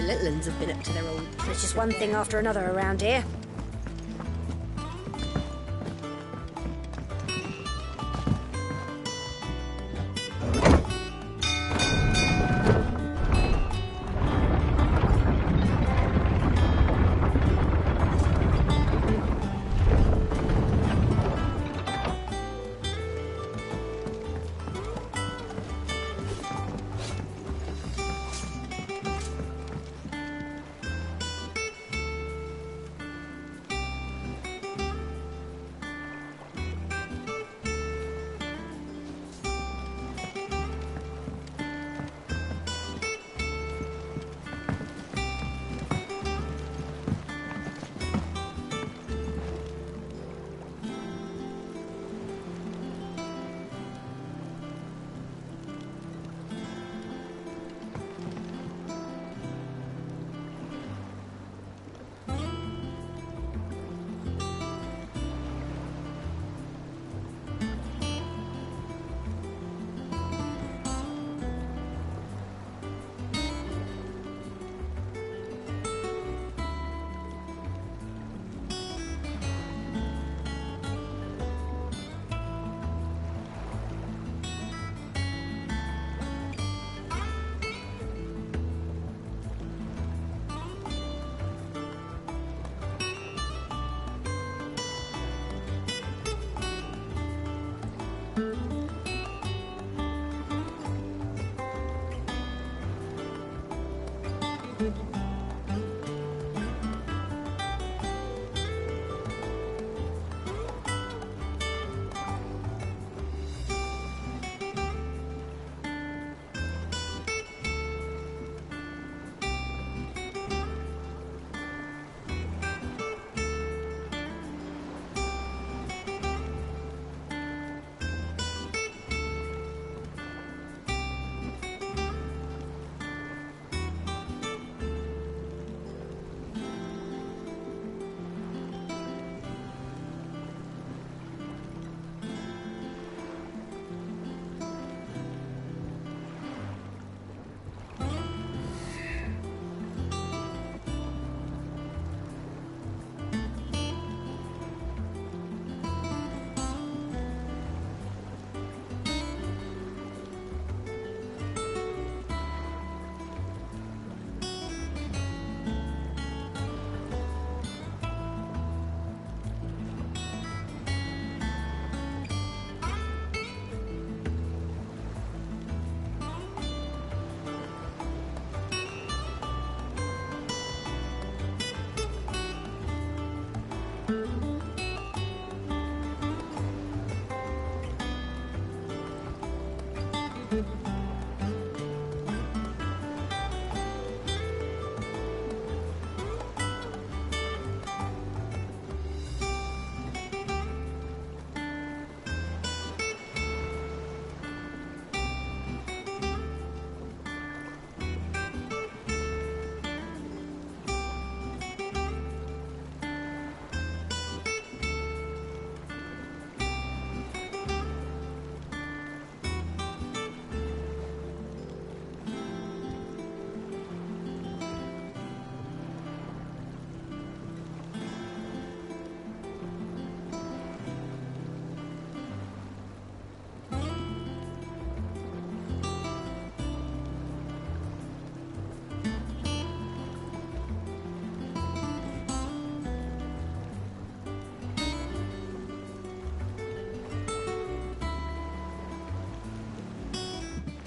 little uns have been up to their old... It's just one thing after another around here.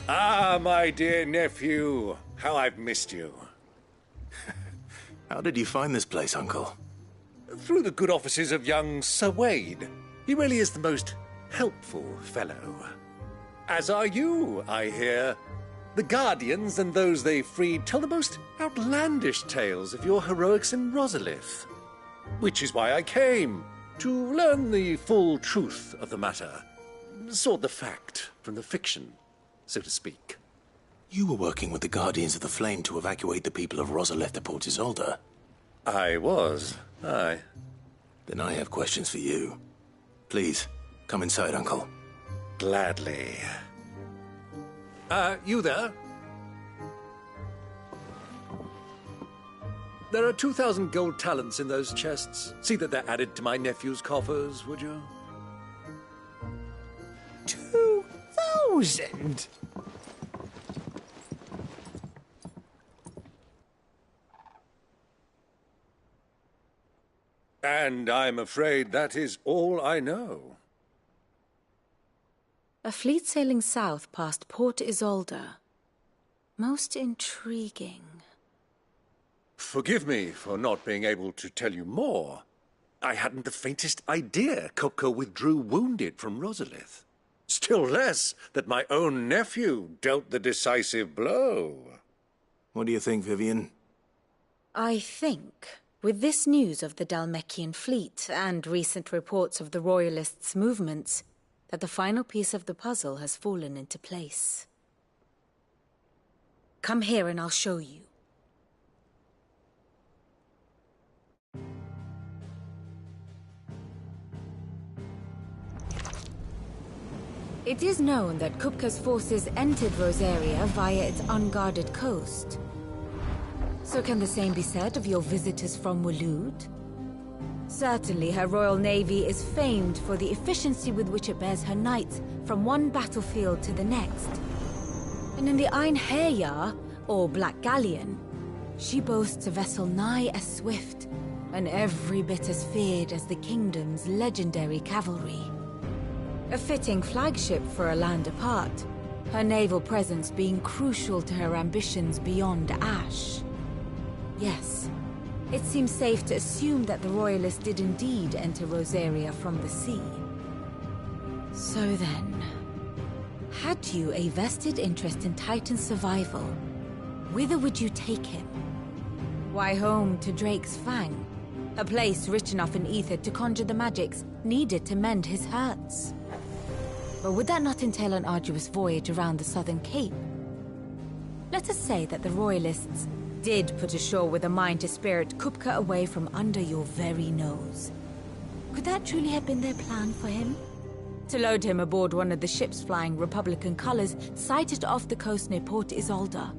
Ah, my dear nephew. How I've missed you. How did you find this place, Uncle? Through the good offices of young Sir Wade. He really is the most helpful fellow. As are you, I hear. The Guardians and those they freed tell the most outlandish tales of your heroics in Rosalith. Which is why I came, to learn the full truth of the matter. Sort the fact from the fiction, so to speak. You were working with the Guardians of the Flame to evacuate the people of Rosalith to Port Isolde. I was, aye. Then I have questions for you. Please, come inside, Uncle. Gladly. You there? There are 2,000 gold talents in those chests. See that they're added to my nephew's coffers, would you? 2,000? And I'm afraid that is all I know. A fleet sailing south past Port Isolde. Most intriguing. Forgive me for not being able to tell you more. I hadn't the faintest idea Kupka withdrew wounded from Rosalith. Still less that my own nephew dealt the decisive blow. What do you think, Vivian? I think, with this news of the Dalmekian fleet and recent reports of the Royalists' movements, that the final piece of the puzzle has fallen into place. Come here and I'll show you. It is known that Kupka's forces entered Rosaria via its unguarded coast. So can the same be said of your visitors from Waloed? Certainly her royal navy is famed for the efficiency with which it bears her knights from one battlefield to the next. And in the Einherjar, or Black Galleon, she boasts a vessel nigh as swift and every bit as feared as the kingdom's legendary cavalry. A fitting flagship for a land apart, her naval presence being crucial to her ambitions beyond Ash. Yes, it seems safe to assume that the Royalists did indeed enter Rosaria from the sea. So then, had you a vested interest in Titan's survival, whither would you take him? Why, home to Drake's Fang, a place rich enough in ether to conjure the magics needed to mend his hurts. But would that not entail an arduous voyage around the southern cape? Let us say that the Royalists did put ashore with a mind to spirit Kupka away from under your very nose. Could that truly have been their plan for him? To load him aboard one of the ships flying Republican colors sighted off the coast near Port Isolde.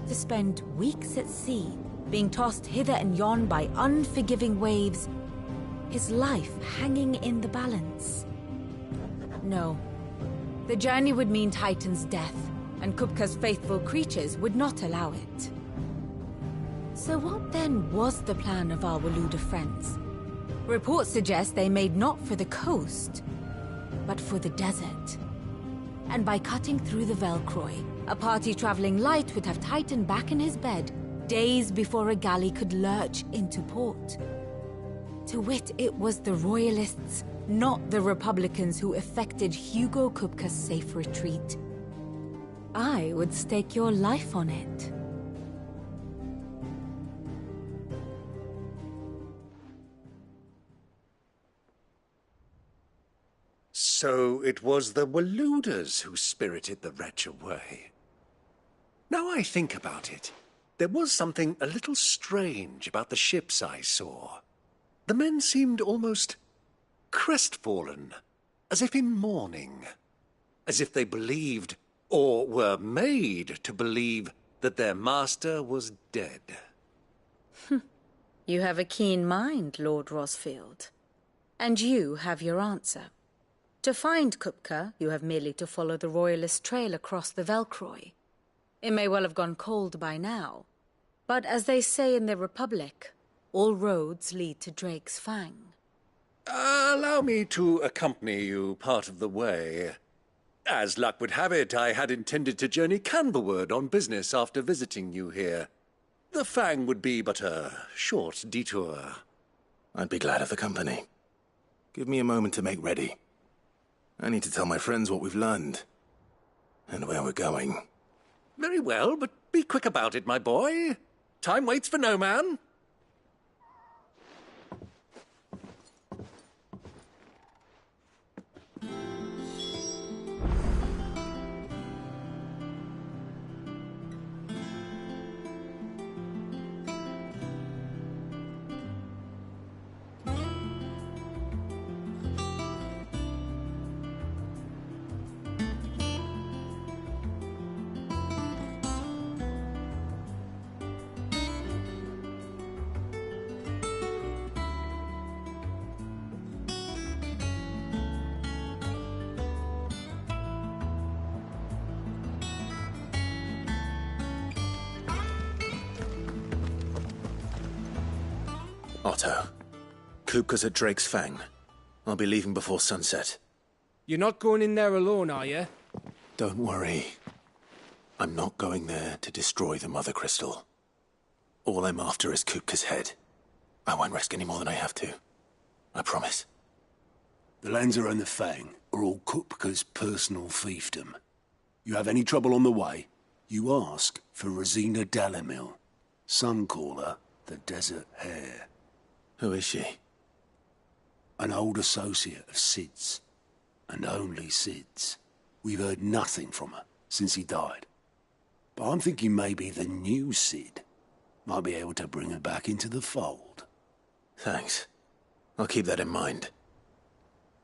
To spend weeks at sea, being tossed hither and yon by unforgiving waves, his life hanging in the balance. No. The journey would mean Titan's death, and Kupka's faithful creatures would not allow it. So what then was the plan of our Waluda friends? Reports suggest they made not for the coast, but for the desert. And by cutting through the Velcroy, a party traveling light would have Titan back in his bed days before a galley could lurch into port. To wit, it was the Royalists, not the Republicans, who effected Hugo Kupka's safe retreat. I would stake your life on it. So it was the Waludas who spirited the wretch away. Now I think about it, there was something a little strange about the ships I saw. The men seemed almost crestfallen, as if in mourning, as if they believed, or were made to believe, that their master was dead. You have a keen mind, Lord Rosfield. And you have your answer. To find Kupka, you have merely to follow the Royalist trail across the Velcroy. It may well have gone cold by now, but as they say in the Republic, all roads lead to Drake's Fang. Allow me to accompany you part of the way. As luck would have it, I had intended to journey Canberward on business after visiting you here. The Fang would be but a short detour. I'd be glad of the company. Give me a moment to make ready. I need to tell my friends what we've learned, and where we're going. Very well, but be quick about it, my boy. Time waits for no man. Otto, Kupka's at Drake's Fang. I'll be leaving before sunset. You're not going in there alone, are you? Don't worry. I'm not going there to destroy the Mother Crystal. All I'm after is Kupka's head. I won't risk any more than I have to. I promise. The lands around the Fang are all Kupka's personal fiefdom. You have any trouble on the way, you ask for Rosina Dalimil. Some call her the Desert Hare. Who is she? An old associate of Sid's. And only Sid's. We've heard nothing from her since he died. But I'm thinking maybe the new Sid might be able to bring her back into the fold. Thanks. I'll keep that in mind.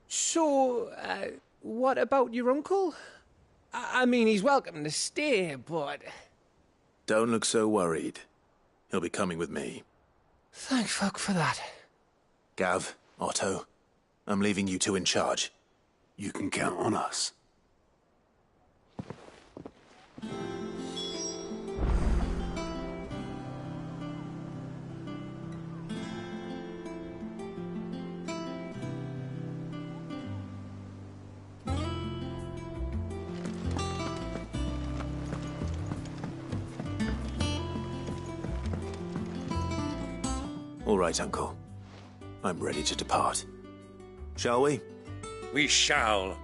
So, what about your uncle? I mean, he's welcome to stay, but... Don't look so worried. He'll be coming with me. Thank fuck for that. Gav, Otto, I'm leaving you two in charge. You can count on us. All right, Uncle. I'm ready to depart. Shall we? We shall.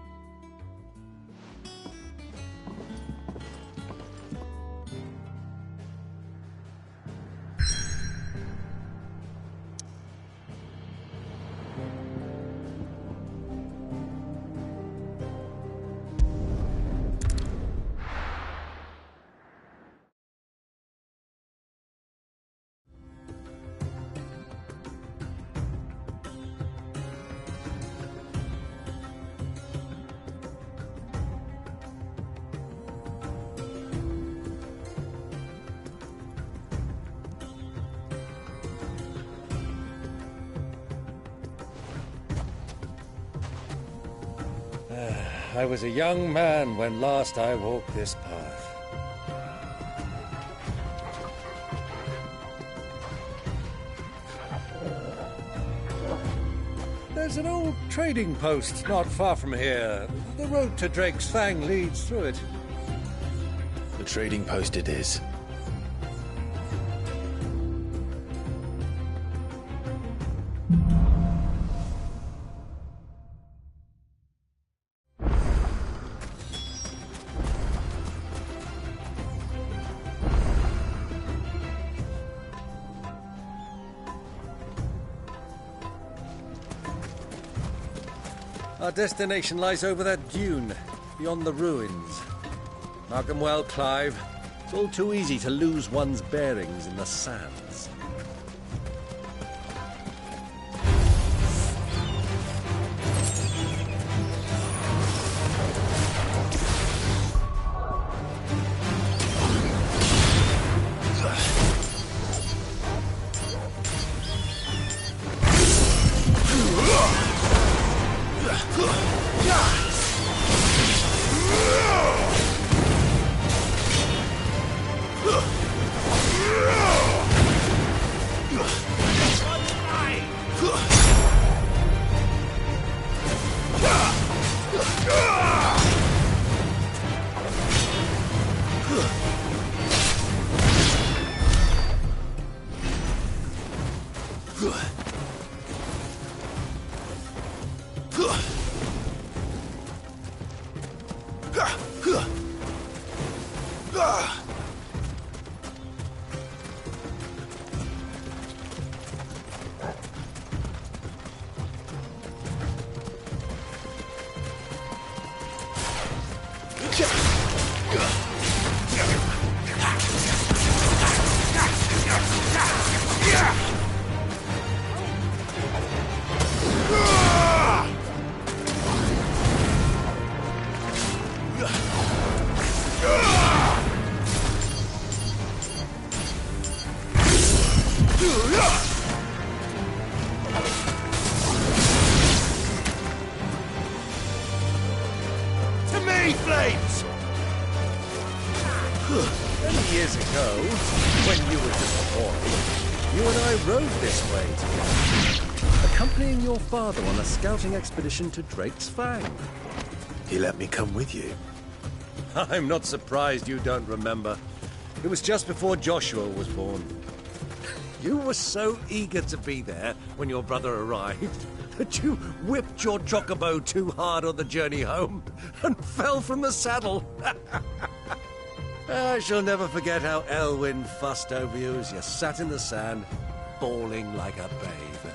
I was a young man when last I walked this path. There's an old trading post not far from here. The road to Drake's Fang leads through it. The trading post it is. Our destination lies over that dune, beyond the ruins. Mark 'em well, Clive. It's all too easy to lose one's bearings in the sands. Many years ago, when you were just a boy, You and I rode this way together, accompanying your father on a scouting expedition to Drake's Fang. He let me come with you. I'm not surprised you don't remember. It was just before Joshua was born. You were so eager to be there when your brother arrived that you whipped your chocobo too hard on the journey home and fell from the saddle. I shall never forget how Elwyn fussed over you as you sat in the sand, bawling like a babe.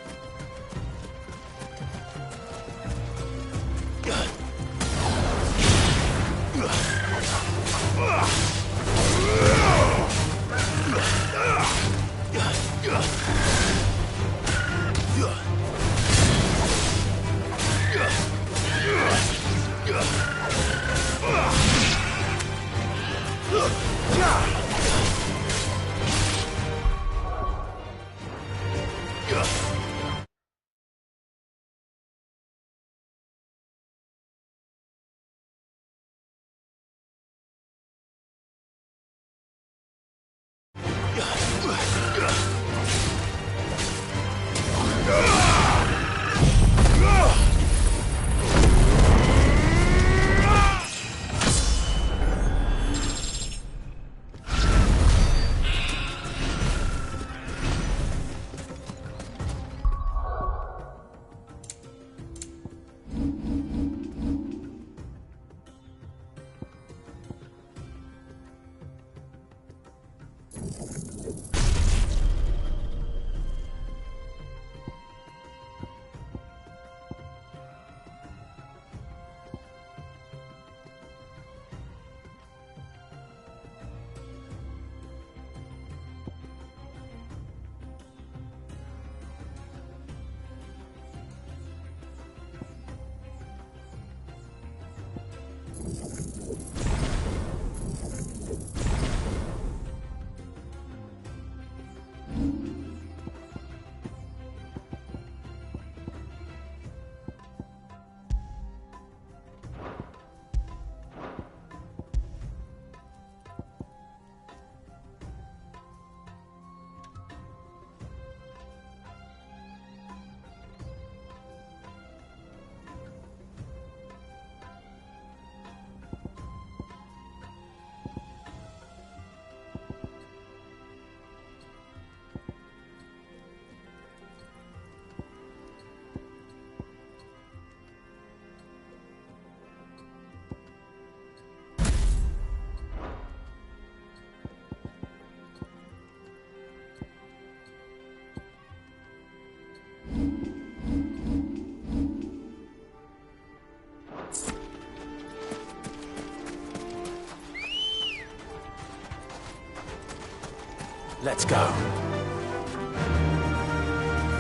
Let's go.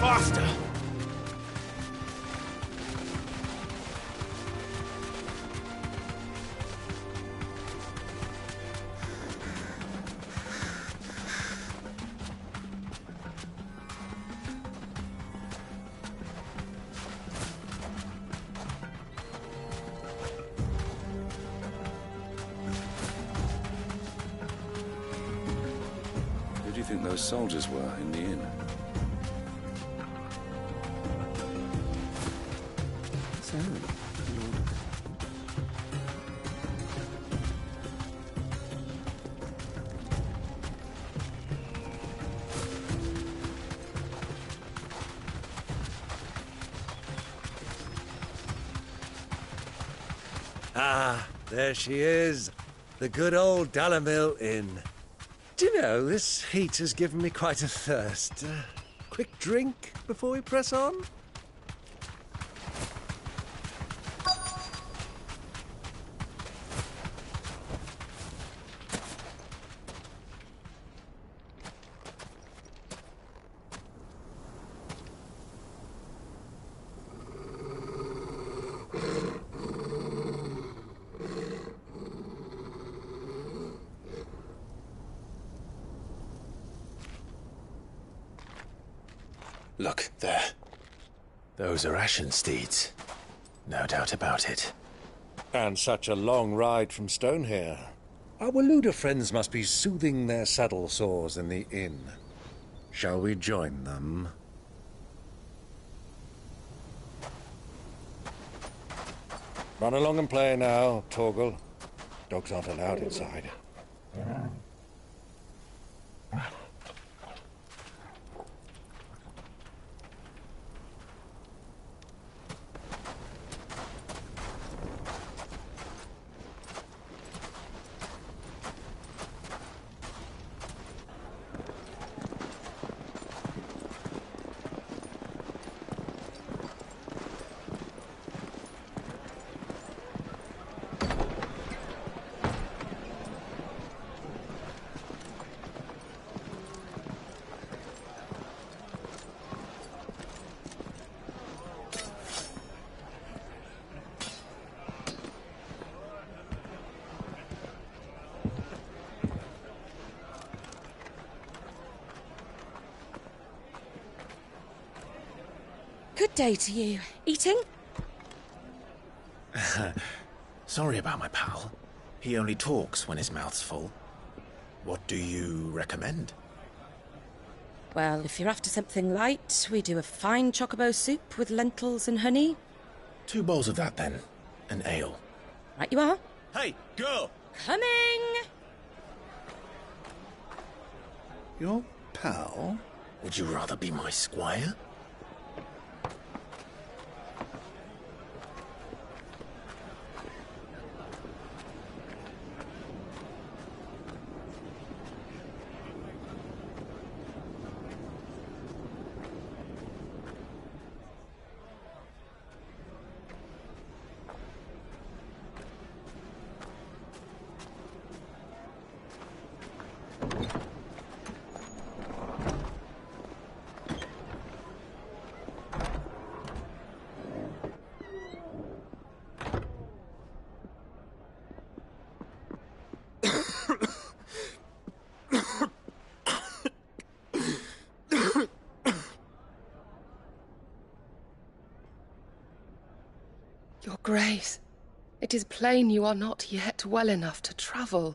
Faster! Who do you think those soldiers were in the inn? Ah, there she is. The good old Dalamil Inn. Do you know, this heat has given me quite a thirst. Quick drink before we press on? Look, there. Those are Ashen steeds. No doubt about it. And such a long ride from Stonehair. Our Waluda friends must be soothing their saddle sores in the inn. Shall we join them? Run along and play now, Torgal. Dogs aren't allowed inside. Good day to you. Eating? Sorry about my pal. He only talks when his mouth's full. What do you recommend? Well, if you're after something light, we do a fine chocobo soup with lentils and honey. 2 bowls of that, then. An ale. Right you are. Hey, girl! Coming! Your pal? Would you rather be my squire? Your Grace, it is plain you are not yet well enough to travel.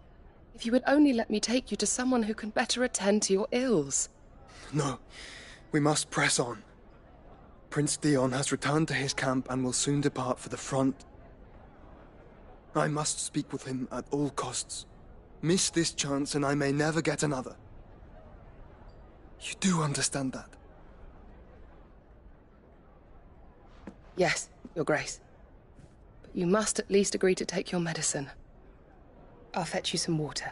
If you would only let me take you to someone who can better attend to your ills. No, we must press on. Prince Dion has returned to his camp and will soon depart for the front. I must speak with him at all costs. Miss this chance and I may never get another. You do understand that? Yes, Your Grace. But you must at least agree to take your medicine. I'll fetch you some water.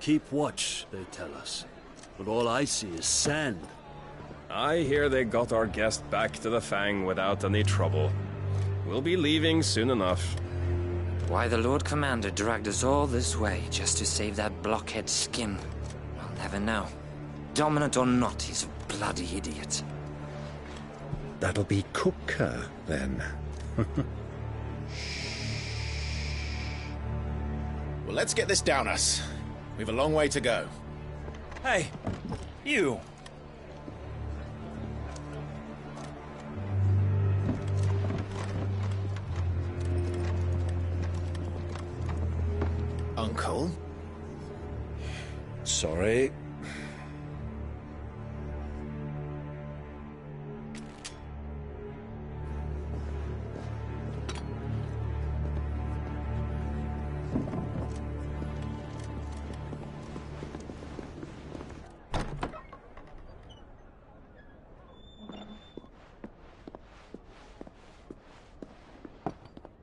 Keep watch, they tell us. But all I see is sand. I hear they got our guest back to the Fang without any trouble. We'll be leaving soon enough. Why the Lord Commander dragged us all this way just to save that blockhead skin, I'll never know. Dominant or not, he's a bloody idiot. That'll be Cooker, then. Well, let's get this down us. We've a long way to go. Hey, you! Uncle? Sorry.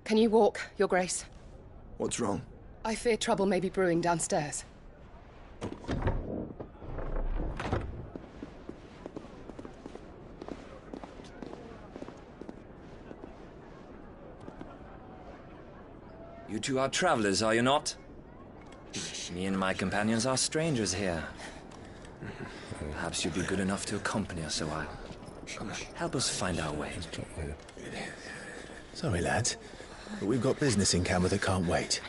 Can you walk, Your Grace? What's wrong? I fear trouble may be brewing downstairs. You two are travelers, are you not? Me and my companions are strangers here. Perhaps you'd be good enough to accompany us a while. Help us find our way. Sorry, lads, but we've got business in camera that can't wait.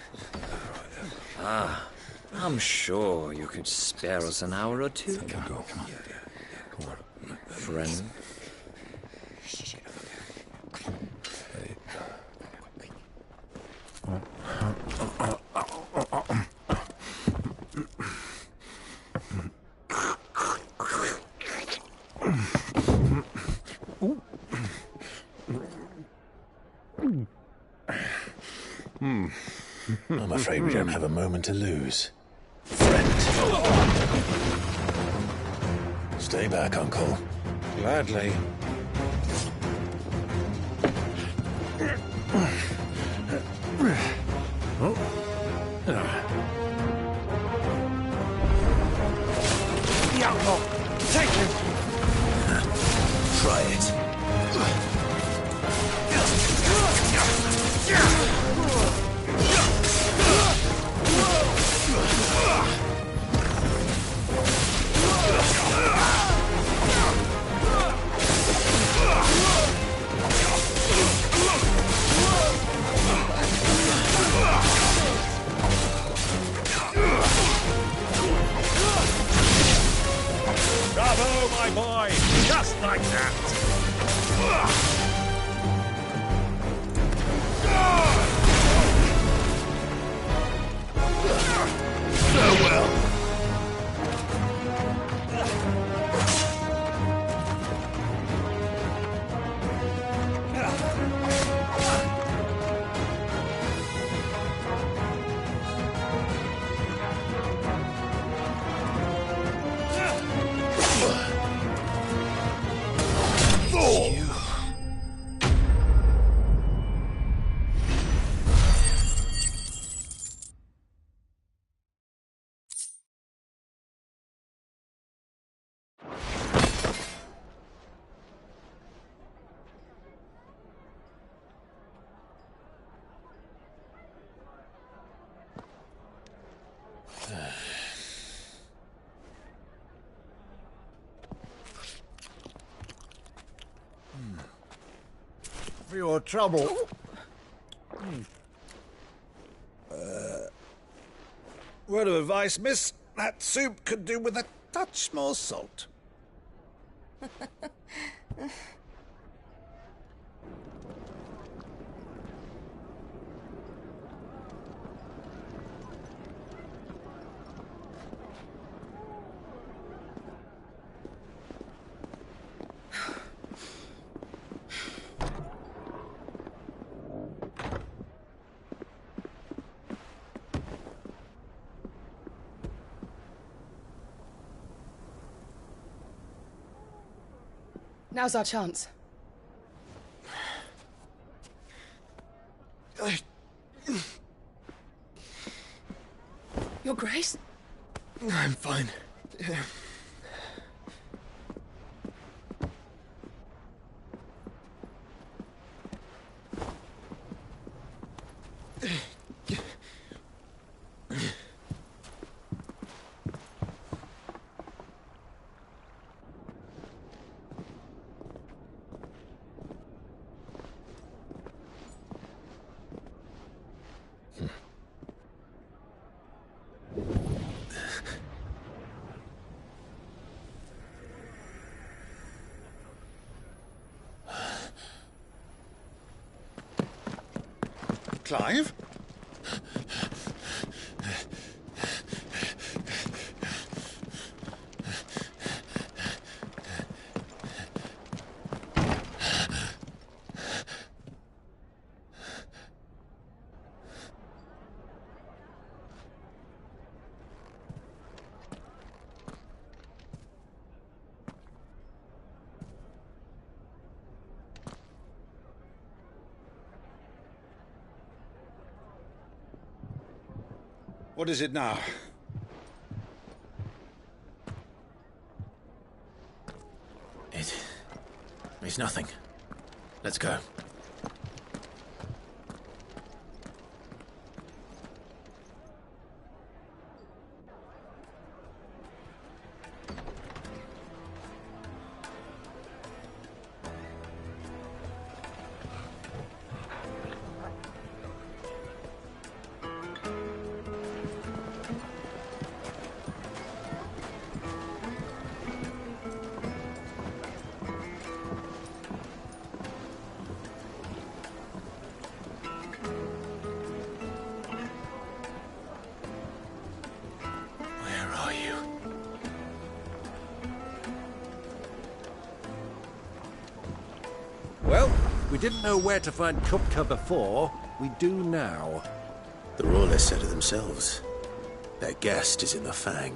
Ah, I'm sure you could spare us an hour or two. Come on. Friend. I'm afraid we don't have a moment to lose. Friend. Stay back, Uncle. Gladly. The outlaw! Take him! Try it. Bravo, my boy! Just like that! Farewell. For your trouble. Word of advice, miss. That soup could do with a touch more salt. Now's our chance. Your Grace? I'm fine. Clive? What is it now? It's nothing. Let's go. Well, we didn't know where to find Kupka before. We do now. The Royalists said it themselves. Their guest is in the Fang.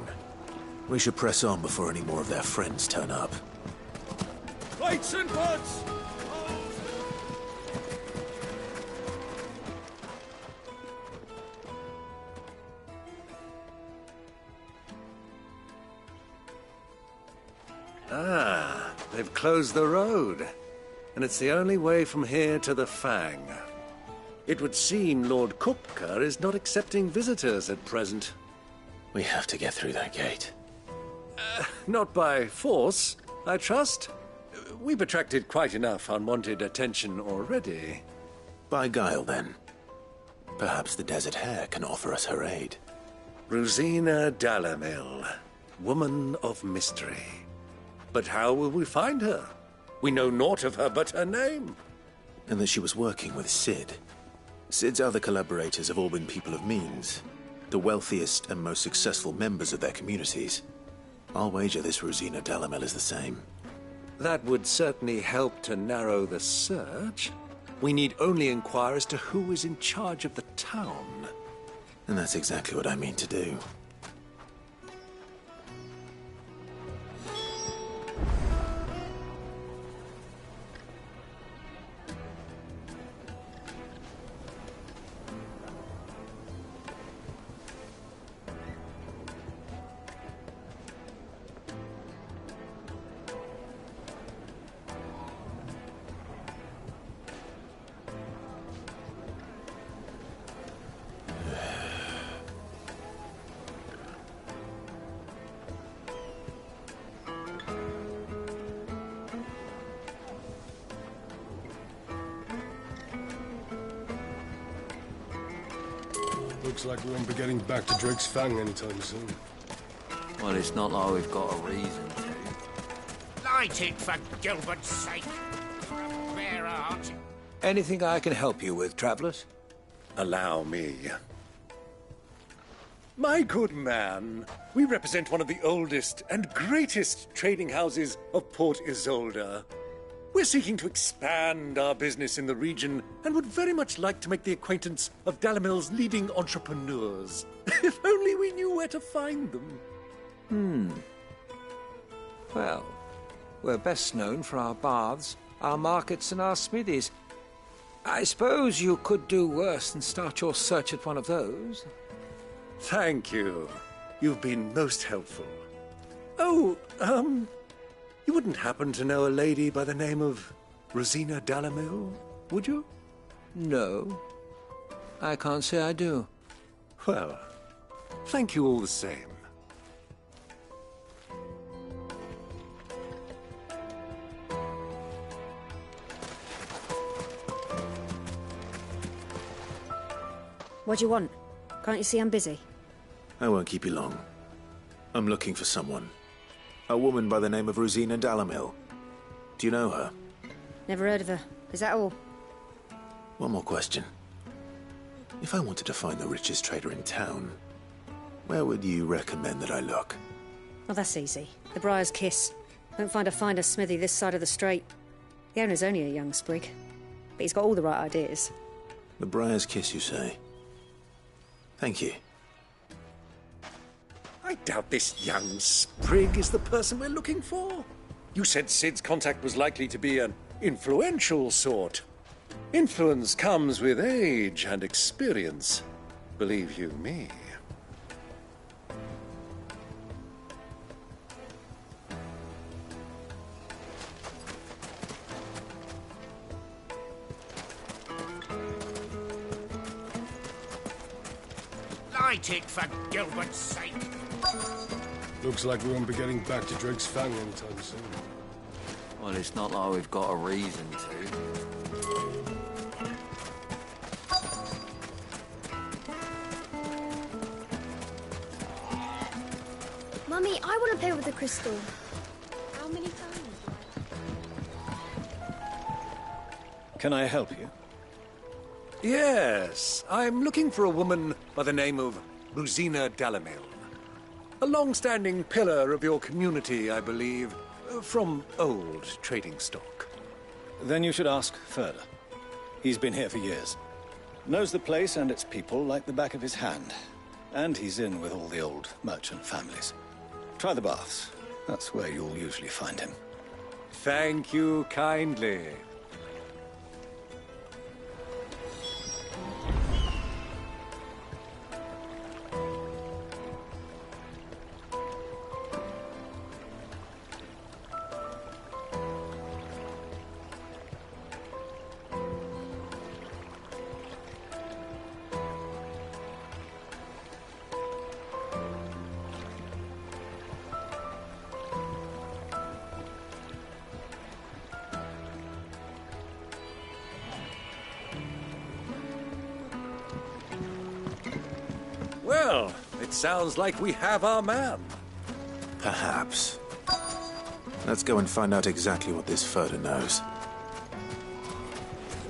We should press on before any more of their friends turn up. Lights and buds! Ah, they've closed the road. And it's the only way from here to the Fang. It would seem Lord Kupka is not accepting visitors at present. We have to get through that gate. Not by force, I trust. We've attracted quite enough unwanted attention already. By guile, then. Perhaps the Desert Hare can offer us her aid. Rosina Dalamil, woman of mystery. But how will we find her? We know naught of her but her name. And that she was working with Sid. Sid's other collaborators have all been people of means, the wealthiest and most successful members of their communities. I'll wager this Rosina Dalamel is the same. That would certainly help to narrow the search. We need only inquire as to who is in charge of the town. And that's exactly what I mean to do. Looks like we won't be getting back to Drake's Fang anytime soon. Well, it's not like we've got a reason to. Light it, for Gilbert's sake. Fair art. Anything I can help you with, travelers? Allow me. My good man, we represent one of the oldest and greatest trading houses of Port Isolde. We're seeking to expand our business in the region and would very much like to make the acquaintance of Dalamil's leading entrepreneurs. If only we knew where to find them. Well, we're best known for our baths, our markets, and our smithies. I suppose you could do worse than start your search at one of those. Thank you. You've been most helpful. Oh, you wouldn't happen to know a lady by the name of Rosina Dalamil, would you? No. I can't say I do. Well, thank you all the same. What do you want? Can't you see I'm busy? I won't keep you long. I'm looking for someone. A woman by the name of Rosina Dalamil. Do you know her? Never heard of her. Is that all? One more question. If I wanted to find the richest trader in town, where would you recommend that I look? Oh, that's easy. The Briar's Kiss. Won't find a finer smithy this side of the strait. The owner's only a young sprig, but he's got all the right ideas. The Briar's Kiss, you say? Thank you. I doubt this young sprig is the person we're looking for. You said Sid's contact was likely to be an influential sort. Influence comes with age and experience, believe you me. Fight it, for Gilbert's sake! Looks like we won't be getting back to Drake's Fang anytime soon. Well, it's not like we've got a reason to. Mummy, I want to play with the crystal. How many times? Can I help you? Yes, I'm looking for a woman by the name of Rosina Dalamil. A long-standing pillar of your community, I believe, from old trading stock. Then you should ask Further. He's been here for years. Knows the place and its people like the back of his hand. And he's in with all the old merchant families. Try the baths. That's where you'll usually find him. Thank you kindly. Well, it sounds like we have our man. Perhaps. Let's go and find out exactly what this Further knows.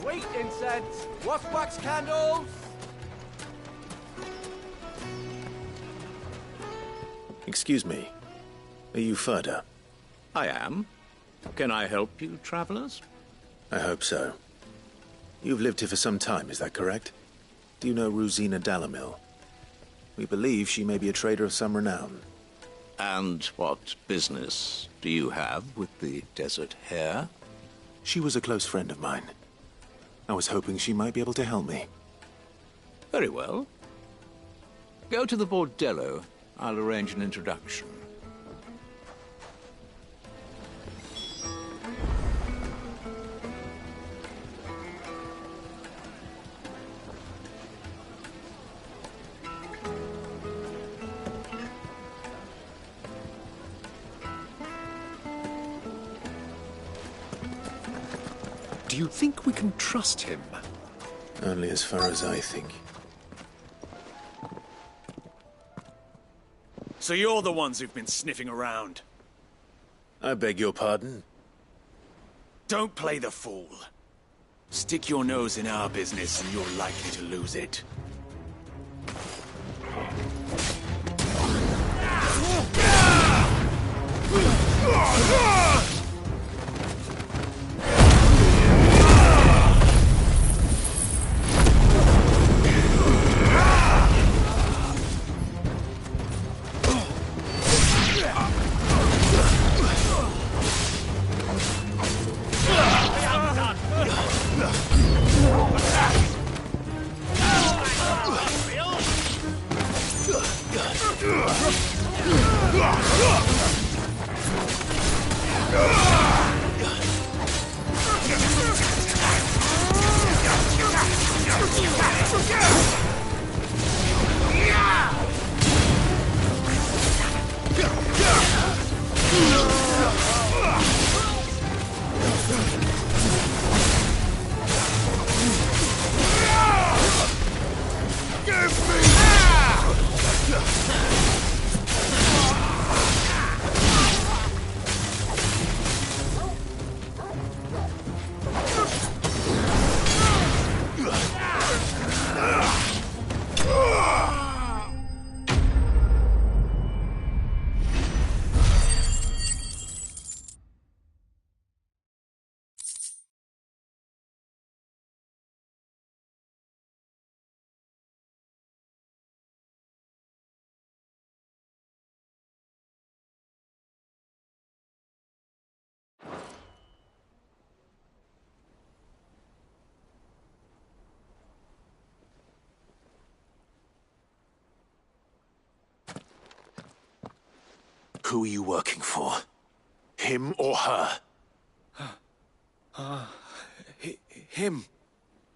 Sweet incense, wax candles. Excuse me. Are you Further? I am. Can I help you, travelers? I hope so. You've lived here for some time, is that correct? Do you know Rosina Dalamil? We believe she may be a trader of some renown. And what business do you have with the desert hare? She was a close friend of mine. I was hoping she might be able to help me. Very well. Go to the bordello. I'll arrange an introduction. Do you think we can trust him? Only as far as I think. So you're the ones who've been sniffing around? I beg your pardon? Don't play the fool. Stick your nose in our business and you're likely to lose it. Who are you working for? Him or her? Him.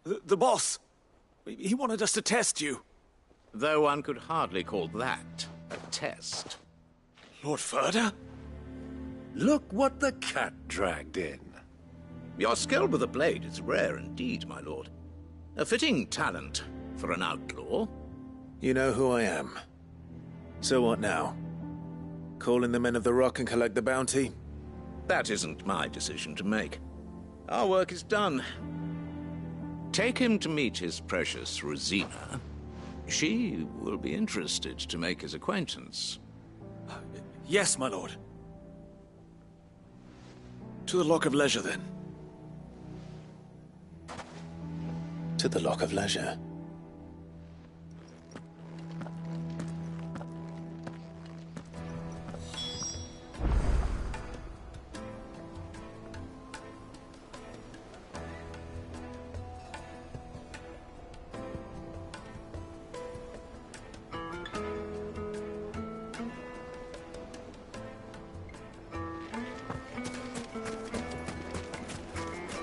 The boss. He wanted us to test you. Though one could hardly call that a test. Lord Ferda? Look what the cat dragged in. Your skill with the blade is rare indeed, my lord. A fitting talent for an outlaw. You know who I am. So what now? Call in the Men of the Rock and collect the bounty? That isn't my decision to make. Our work is done. Take him to meet his precious Rosina. She will be interested to make his acquaintance. Yes, my lord. To the Lock of Leisure, then. To the Lock of Leisure.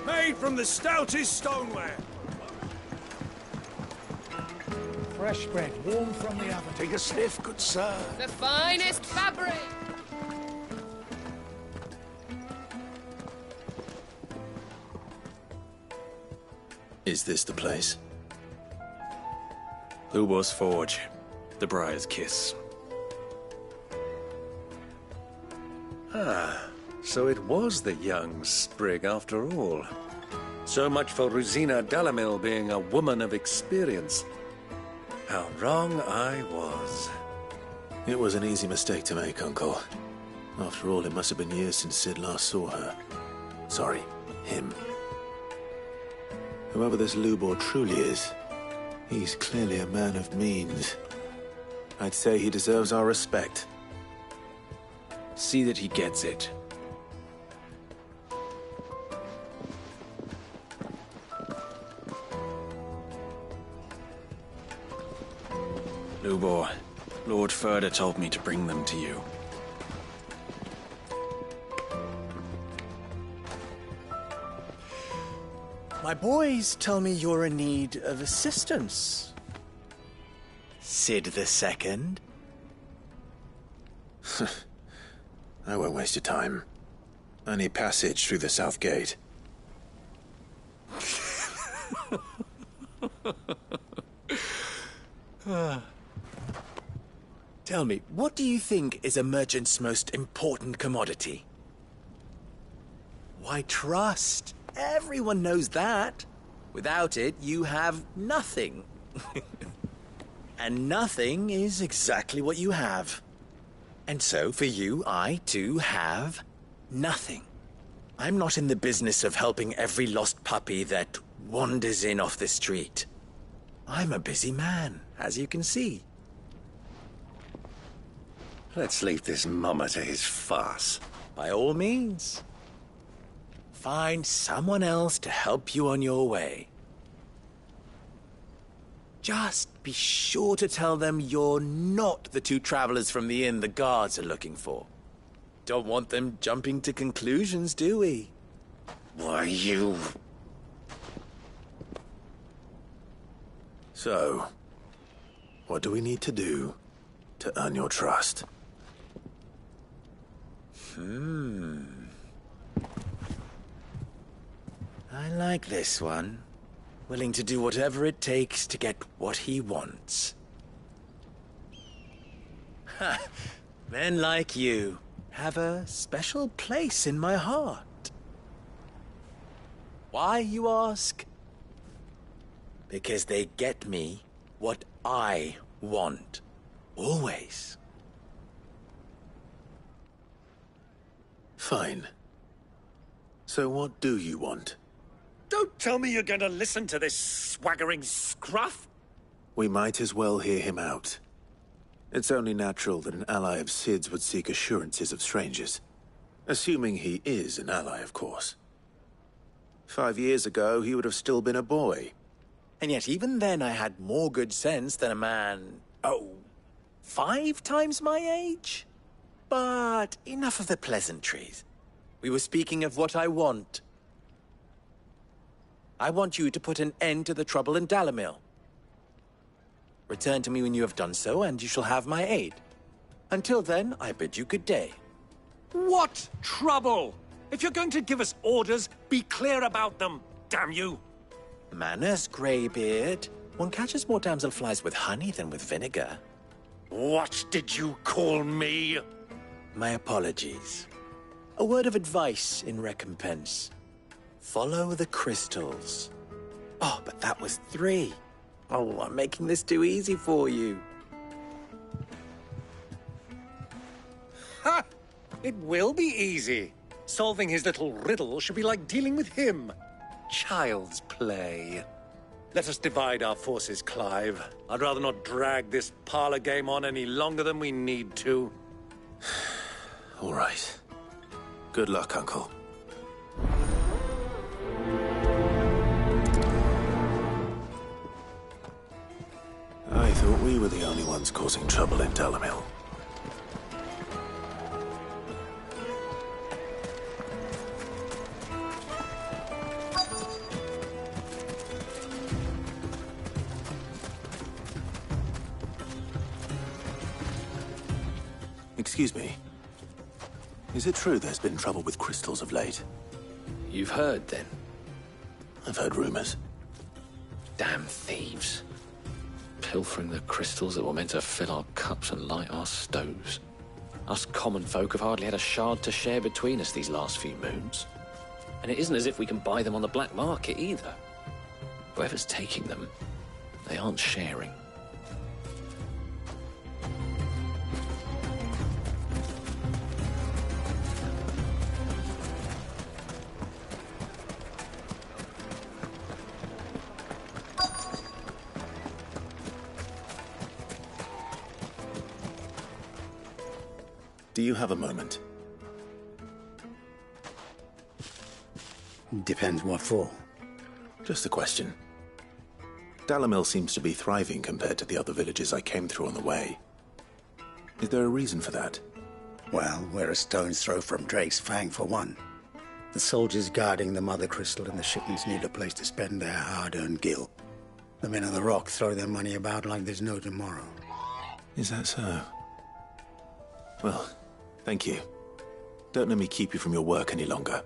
Made from the stoutest stoneware. Fresh bread, warm from the oven. Take a sniff, good sir. The finest fabric! Is this the place? Lubo's Forge. The Briar's Kiss. Ah, so it was the young sprig after all. So much for Rosina Dalamil being a woman of experience. How wrong I was. It was an easy mistake to make, Uncle. After all, it must have been years since Sid last saw her. Sorry, him. Whoever this Lubor truly is, he's clearly a man of means. I'd say he deserves our respect. See that he gets it. Lubor, Lord Ferda told me to bring them to you. My boys tell me you're in need of assistance. Sid the Second? I won't waste your time. I need passage through the south gate. Tell me, what do you think is a merchant's most important commodity? Why, trust. Everyone knows that. Without it, you have nothing. And nothing is exactly what you have. And so, for you, I, too, have nothing. I'm not in the business of helping every lost puppy that wanders in off the street. I'm a busy man, as you can see. Let's leave this mummer to his farce. By all means. Find someone else to help you on your way. Just be sure to tell them you're not the two travelers from the inn the guards are looking for. Don't want them jumping to conclusions, do we? Why, you... So, what do we need to do to earn your trust? I like this one. Willing to do whatever it takes to get what he wants. Ha! Men like you have a special place in my heart. Why, you ask? Because they get me what I want. Always. Fine. So what do you want? Don't tell me you're going to listen to this swaggering scruff! We might as well hear him out. It's only natural that an ally of Sid's would seek assurances of strangers. Assuming he is an ally, of course. 5 years ago, he would have still been a boy. And yet even then I had more good sense than a man, 5 times my age? But enough of the pleasantries. We were speaking of what I want. I want you to put an end to the trouble in Dalamil. Return to me when you have done so, and you shall have my aid. Until then, I bid you good day. What trouble? If you're going to give us orders, be clear about them, damn you! Manners, Greybeard. One catches more damselflies with honey than with vinegar. What did you call me? My apologies. A word of advice in recompense. Follow the crystals. Oh, but that was 3. Oh, I'm making this too easy for you. Ha! It will be easy. Solving his little riddle should be like dealing with him. Child's play. Let us divide our forces, Clive. I'd rather not drag this parlor game on any longer than we need to. All right. Good luck, Uncle. I thought we were the only ones causing trouble in Dalamil. Excuse me. Is it true there's been trouble with crystals of late? You've heard, then? I've heard rumors. Damn thieves. Pilfering the crystals that were meant to fill our cups and light our stoves. Us common folk have hardly had a shard to share between us these last few moons. And it isn't as if we can buy them on the black market either. Whoever's taking them, they aren't sharing. Do you have a moment? Depends what for. Just a question. Dalamil seems to be thriving compared to the other villages I came through on the way. Is there a reason for that? Well, we're a stone's throw from Drake's Fang, for one. The soldiers guarding the Mother Crystal and the shipments need a place to spend their hard-earned gil. The men of the Rock throw their money about like there's no tomorrow. Is that so? Well, thank you. Don't let me keep you from your work any longer.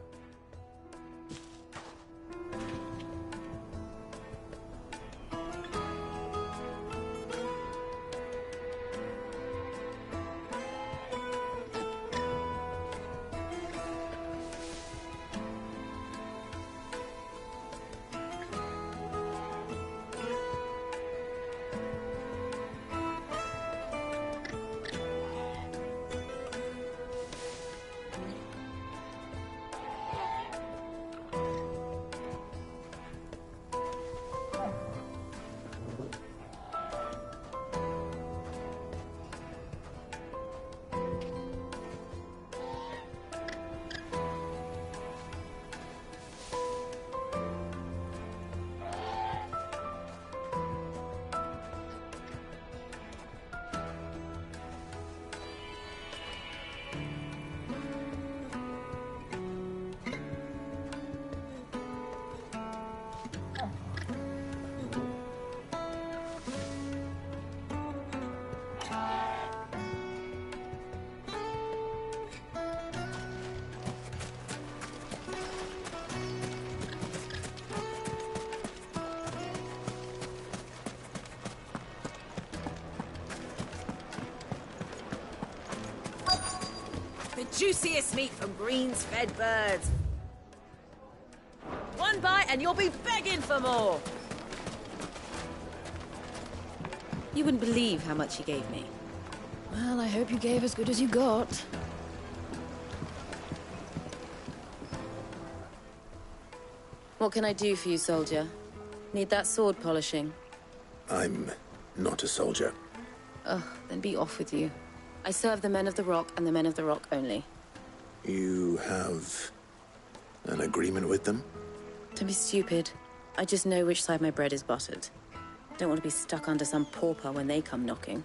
Juiciest meat from greens-fed birds. One bite and you'll be begging for more. You wouldn't believe how much he gave me. Well, I hope you gave as good as you got. What can I do for you, soldier? Need that sword polishing? I'm not a soldier. Ugh, then be off with you. I serve the men of the Rock and the men of the Rock only. You have an agreement with them? Don't be stupid. I just know which side my bread is buttered. Don't want to be stuck under some pauper when they come knocking.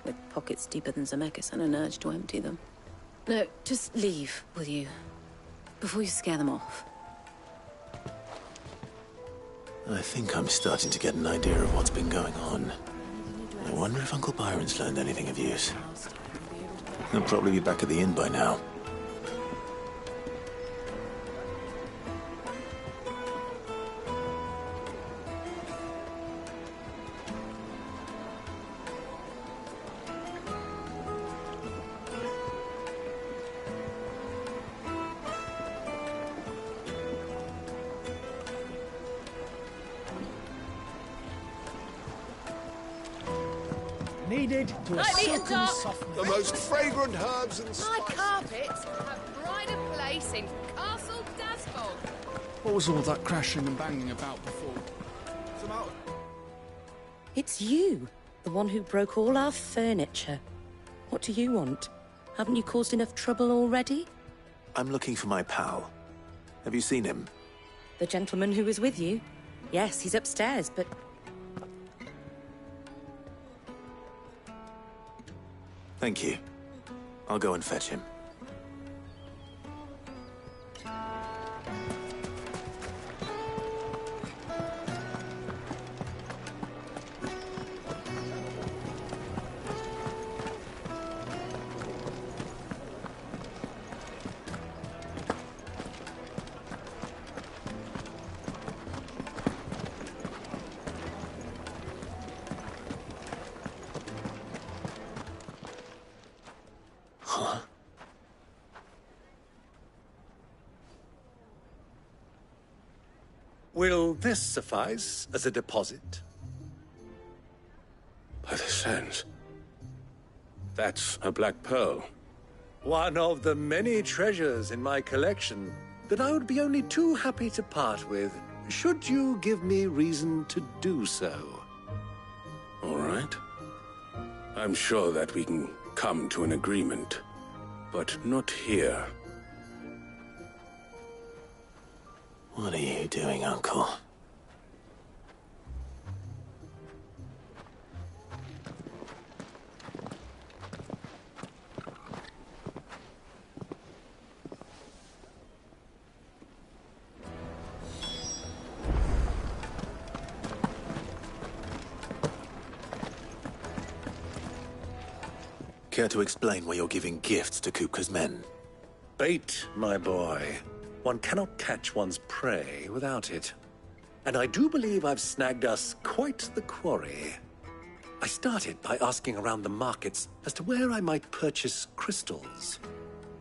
With pockets deeper than Zemeckis and an urge to empty them. No, just leave, will you? Before you scare them off. I think I'm starting to get an idea of what's been going on. I wonder if Uncle Byron's learned anything of use. He'll probably be back at the inn by now. Needed to a Lightly and silken dark. softness. The most fragrant herbs and My spices. carpets have pride of place in Castle Dasbog. What was all that crashing and banging about before? It's you, the one who broke all our furniture. What do you want? Haven't you caused enough trouble already? I'm looking for my pal. Have you seen him? The gentleman who was with you? Yes, he's upstairs, but... Thank you. I'll go and fetch him. Will this suffice as a deposit? By the sands. That's a black pearl. One of the many treasures in my collection that I would be only too happy to part with, should you give me reason to do so. All right. I'm sure that we can come to an agreement, but not here. What are you doing, Uncle? Care to explain why you're giving gifts to Kupka's men? Bait, my boy. One cannot catch one's prey without it. And I do believe I've snagged us quite the quarry. I started by asking around the markets as to where I might purchase crystals.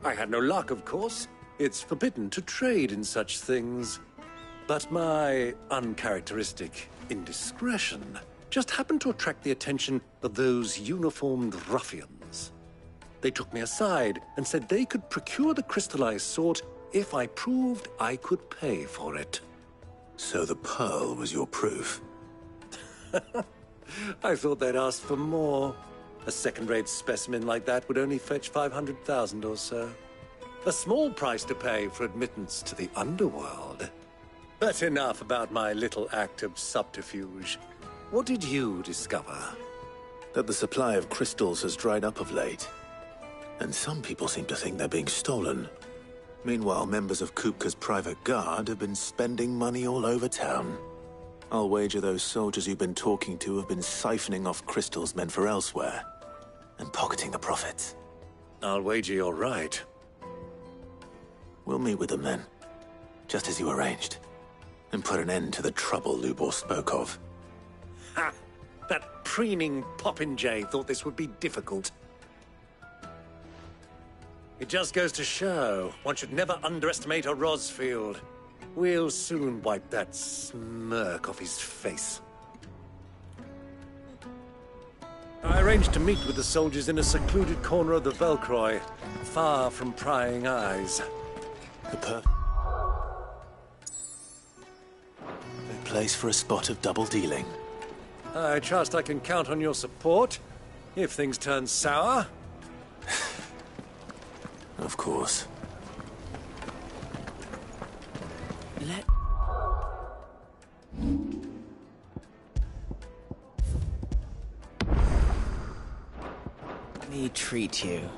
I had no luck, of course. It's forbidden to trade in such things. But my uncharacteristic indiscretion just happened to attract the attention of those uniformed ruffians. They took me aside and said they could procure the crystal I sought if I proved I could pay for it. So the pearl was your proof? I thought they'd ask for more. A second-rate specimen like that would only fetch 500,000 or so. A small price to pay for admittance to the underworld. But enough about my little act of subterfuge. What did you discover? That the supply of crystals has dried up of late. And some people seem to think they're being stolen. Meanwhile, members of Kupka's private guard have been spending money all over town. I'll wager those soldiers you've been talking to have been siphoning off crystals meant for elsewhere, and pocketing the profits. I'll wager you're right. We'll meet with them then, just as you arranged, and put an end to the trouble Lubor spoke of. Ha! That preening popinjay thought this would be difficult. It just goes to show one should never underestimate a Rosfield. We'll soon wipe that smirk off his face. I arranged to meet with the soldiers in a secluded corner of the Velcroy, far from prying eyes. The place for a spot of double dealing. I trust I can count on your support, if things turn sour. Of course. Let me treat you.